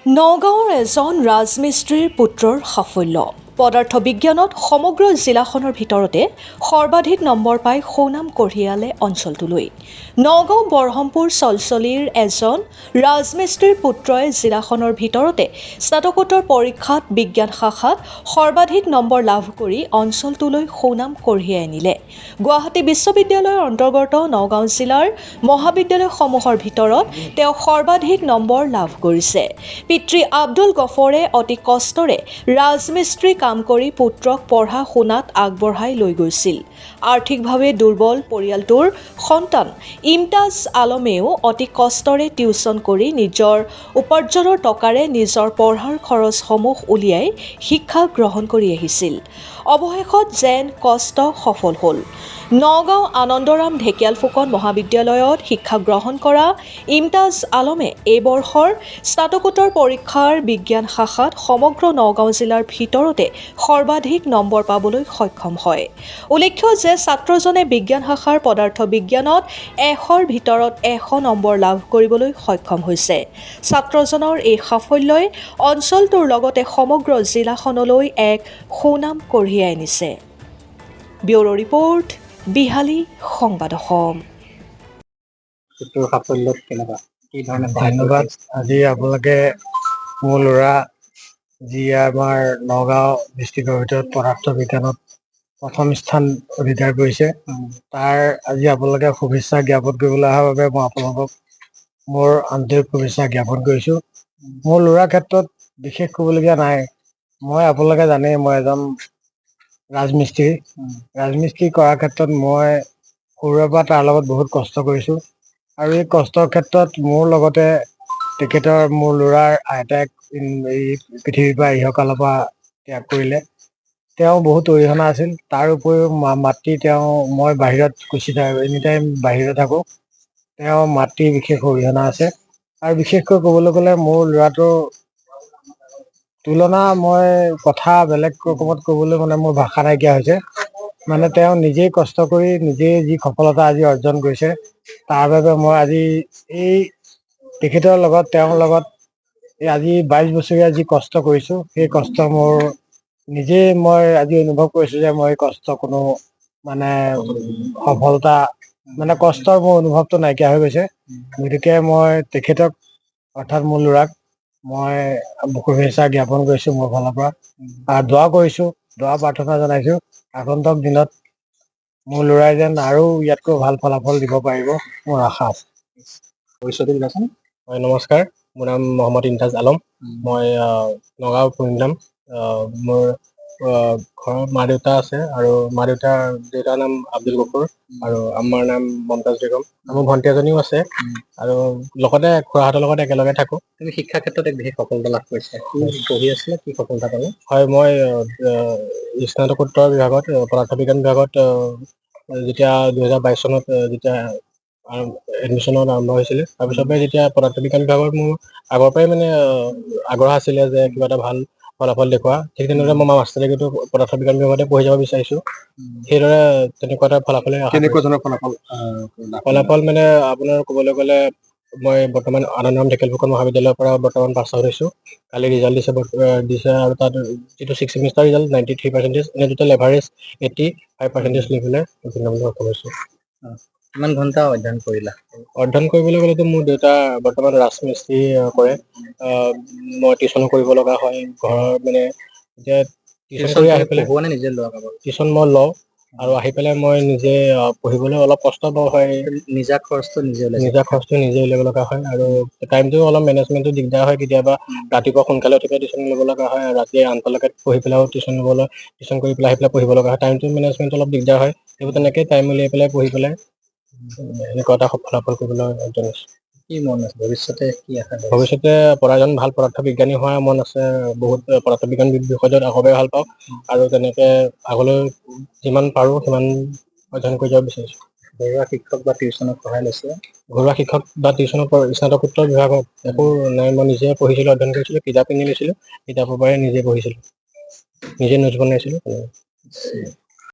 নগাঁৱৰ এজন ৰাজমিস্ত্ৰীৰ পুত্ৰৰ সাফল্য পদাৰ্থ বিজ্ঞানত সমগ্ৰ জিলাখনৰ ভিতৰতে সৰ্বাধিক নম্বৰ পাই সুনাম কঢ়িয়ালে অঞ্চলটোলৈ। নগাঁও বৰহমপুৰ চলচলিৰ এজন ৰাজমিস্ত্ৰীৰ পুত্ৰই জিলাখনৰ ভিতৰতে স্নাতকোত্তৰ পৰীক্ষাত বিজ্ঞান শাখাত সৰ্বাধিক নম্বৰ লাভ কৰি অঞ্চলটোলৈ সুনাম কঢ়িয়াই আনিলে। গুৱাহাটী বিশ্ববিদ্যালয়ৰ অন্তৰ্গত নগাঁও জিলাৰ মহাবিদ্যালয়সমূহৰ ভিতৰত তেওঁ সৰ্বাধিক নম্বৰ লাভ কৰিছে। পিতৃ আব্দুল গফৰে অতি কষ্টৰে ৰাজমিস্ত্ৰী কাম কৰি পুত্ৰক পঢ়া শুনাত আগবঢ়াই লৈ গৈছিল। আৰ্থিকভাৱে দুৰ্বল পৰিয়ালটোৰ সন্তান ইমতাজ আলমেও অতি কষ্টৰে টিউচন কৰি নিজৰ উপাৰ্জনৰ টকাৰে নিজৰ পঢ়াৰ খৰচসমূহ উলিয়াই শিক্ষা গ্ৰহণ কৰি আহিছিল। অৱশেষত যেন কষ্ট সফল হ'ল। নগাঁও আনন্দৰাম ঢেকিয়াল ফুকন মহাবিদ্যালয়ত শিক্ষা গ্ৰহণ কৰা ইমতাজ আলমে এই বৰ্ষৰ স্নাতকোত্তৰ পৰীক্ষাৰ বিজ্ঞান শাখাত সমগ্ৰ নগাঁও জিলাৰ ভিতৰতে সৰ্বাধিক নম্বৰ পাবলৈ সক্ষম হয়। উল্লেখ্য যে ছাত্ৰজনে বিজ্ঞান শাখাৰ পদাৰ্থ বিজ্ঞানত 100ৰ ভিতৰত 100 নম্বৰ লাভ কৰিবলৈ সক্ষম হৈছে। ছাত্ৰজনৰ এই সাফল্যই অঞ্চলটোৰ লগতে সমগ্ৰ জিলাখনলৈ এক সুনাম কঢ়িয়াই আনিছে। ব্যুৰো ৰিপৰ্ট, বিহালী সংবাদ অসম। ধন্যবাদ। আজি আপোনালোকে মোৰ ল'ৰা যি আমাৰ নগাঁও ডিষ্ট্ৰিক্টৰ ভিতৰত পদাৰ্থ বিজ্ঞানত প্ৰথম স্থান অধিকাৰ কৰিছে, তাৰ আজি আপোনালোকে শুভেচ্ছা জ্ঞাপন কৰিবলৈ অহাৰ বাবে মই আপোনালোকক মোৰ আন্তৰিক শুভেচ্ছা জ্ঞাপন কৰিছোঁ। মোৰ ল'ৰাৰ ক্ষেত্ৰত বিশেষ ক'বলগীয়া নাই। মই আপোনালোকে জানেই মই এজন ৰাজমিস্ত্ৰী কৰাৰ ক্ষেত্ৰত মই সৰুৰে পৰা তাৰ লগত বহুত কষ্ট কৰিছোঁ আৰু এই কষ্টৰ ক্ষেত্ৰত মোৰ লগতে মোৰ ল'ৰাৰ আইতাক এই পৃথিৱীৰ পৰা ইহকালৰ পৰা ত্যাগ কৰিলে। তেওঁ বহুত অৰিহণা আছিল। তাৰ উপৰিও মাতৃ মই বাহিৰত এনি টাইম বাহিৰত থাকোঁ। তেওঁ মাতৃৰ বিশেষ অৰিহণা আছে আৰু বিশেষকৈ ক'বলৈ গ'লে মোৰ ল'ৰাটোৰ তুলনা মই কথা বেলেগ ৰকমত ক'বলৈ মোৰ ভাষা নাইকিয়া হৈছে। তেওঁ নিজেই কষ্ট কৰি নিজেই যি সফলতা আজি অৰ্জন কৰিছে, তাৰ বাবে মই আজি তেওঁৰ লগত এই আজি 22 বছৰীয়া যি কষ্ট কৰিছোঁ, সেই কষ্ট মই আজি অনুভৱ কৰিছোঁ যে মই কষ্ট কোনো সফলতা কষ্টৰ মোৰ অনুভৱটো নাইকিয়া হৈ গৈছে। গতিকে মই তেখেতক অৰ্থাৎ মোৰ ল'ৰাক মই শুভেচ্ছা জ্ঞাপন কৰিছোঁ মোৰ ফালৰ পৰা আৰু দোৱা প্ৰাৰ্থনা জনাইছোঁ আগন্তুক দিনত মোৰ ল'ৰাই যেন আৰু ইয়াতকৈ ভাল ফলাফল দিব পাৰিব মোৰ আশা আছে। হয়, নমস্কাৰ। মোৰ নাম মহম্মদ ইমতাজ আলম। মই নগাঁও পৰিধাম। মোৰ ঘৰত মা দেউতা আছে আৰু দেউতাৰ নাম আব্দুল গফুৰ আৰু আম্মাৰ নাম মমতাজ বেগম। মোৰ ভণ্টি এজনীও আছে আৰু লগতে খুৰাহঁতৰ লগত একেলগে থাকোঁ। তুমি শিক্ষাৰ ক্ষেত্ৰত এক বিশেষ সফলতা লাভ কৰিছা। পঢ়ি আছিলে কি সফলতা পালে? হয়, মই স্নাতকোত্তৰ বিভাগত পদাৰ্থ বিজ্ঞান বিভাগত যেতিয়া 2022 চনত যেতিয়া এডমিশ্যনত আৰম্ভ হৈছিলে, তাৰপিছৰ পৰাই যেতিয়া পদাৰ্থ বিজ্ঞান বিভাগত মোৰ আগৰ পৰাই আগ্ৰহ আছিলে যে কিবা এটা ভাল ফলাফল দেখুওৱা। ঠিক তেনেদৰে মই মাষ্টাৰ ডিগ্ৰীটো পদাৰ্থ বিজ্ঞান বিভাগতে পঢ়ি যাব বিচাৰিছোঁ। সেইদৰে তেনেকুৱা এটা ফলাফলে আপোনাৰ ক'বলৈ গ'লে মই বৰ্তমান আনন্দৰাম ঢেকিয়াল ফুকন মহাবিদ্যালয়ৰ পৰা বৰ্তমান পাছ আউট হৈছোঁ। কালি ৰিজাল্ট দিছে আৰু তাত যিটো 6th ছেমিষ্টাৰ ৰিজাল্ট 93%, এনে টোটেল এভাৰেজ 85% লৈ পেলাই উত্তীৰ্ণ হ'বলৈ সক্ষম হৈছোঁ। কিমান ঘণ্টা অধ্যয়ন কৰিলা? অধ্যয়ন কৰিবলৈ গ'লেতো মোৰ দেউতা বৰ্তমান ৰাজমিস্ত্ৰী কৰে। মই টিউচনো কৰিব লগা হয় ঘৰৰ এতিয়া টিউচন কৰি আহি পেলাই নিজে লোৱা টিউচন মই লওঁ আৰু আহি পেলাই মই নিজে পঢ়িবলৈ অলপ কষ্ট হয়। নিজা খৰচটো নিজে উলিয়াব লগা হয় আৰু টাইমটো অলপ মেনেজমেণ্টটো দিগদাৰ হয়। কেতিয়াবা ৰাতিপুৱা সোনকালে উঠি পেলাই টিউচন ল'ব লগা হয় আৰু ৰাতি আনটালৈকে পঢ়ি পেলাইও টিউচন কৰি পেলাই আহি পেলাই পঢ়িব লগা হয়। টাইমটো মেনেজমেণ্ট অলপ দিগদাৰ হয়। সেইবোৰ তেনেকৈ টাইম উলিয়াই পেলাই পঢ়ি পেলাই এনেকুৱা এটা ফলাফল কৰিবলৈ অৰ্জন হৈছোঁ। কি মন আছে ভৱিষ্যতে কি আশা? ভৱিষ্যতে এজন ভাল পদাৰ্থ বিজ্ঞানী হোৱাৰ মন আছে। বহুত পদাৰ্থ বিজ্ঞান বিষয়টোত আগলৈ ভাল পাওঁ আৰু তেনেকৈ আগলৈ যিমান পাৰোঁ সিমান অধ্যয়ন কৰি যাব বিচাৰিছোঁ। ঘৰুৱা শিক্ষক বা টিউচনত সহায় লৈছে? ঘৰুৱা শিক্ষক বা টিউচনৰ স্নাতকোত্তৰ বিভাগত একো নাই। মই নিজে পঢ়িছিলোঁ, অধ্যয়ন কৰিছিলোঁ, কিতাপ কিনি লৈছিলোঁ, কিতাপৰ পৰাই নিজে পঢ়িছিলোঁ, নিজে নোটছ বনাইছিলোঁ।